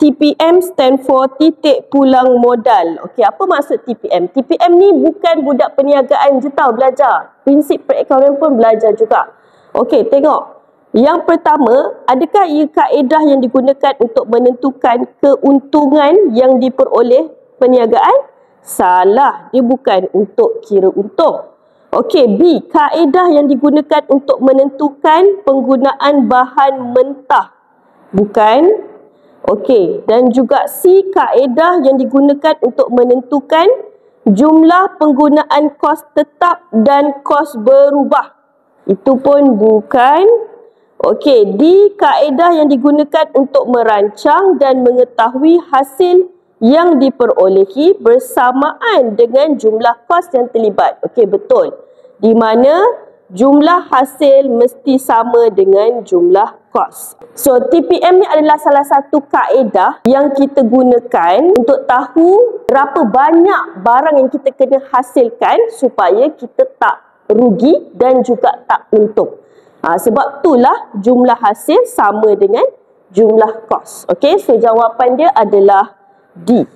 TPM stand for titik pulang modal. Okey, apa maksud TPM? TPM ni bukan budak perniagaan je tau belajar. Prinsip perakaunan pun belajar juga. Okey, tengok. Yang pertama, adakah ia kaedah yang digunakan untuk menentukan keuntungan yang diperoleh perniagaan? Salah, dia bukan untuk kira untung. Okey, B, kaedah yang digunakan untuk menentukan penggunaan bahan mentah. Bukan. Okey, dan juga C, kaedah yang digunakan untuk menentukan jumlah penggunaan kos tetap dan kos berubah. Itu pun bukan. Okey, D, kaedah yang digunakan untuk merancang dan mengetahui hasil yang diperolehi bersamaan dengan jumlah kos yang terlibat. Okey, betul. Di mana jumlah hasil mesti sama dengan jumlah kos. So, TPM ni adalah salah satu kaedah yang kita gunakan untuk tahu berapa banyak barang yang kita kena hasilkan supaya kita tak rugi dan juga tak untung. Sebab itulah jumlah hasil sama dengan jumlah kos. Okey, so jawapan dia adalah D.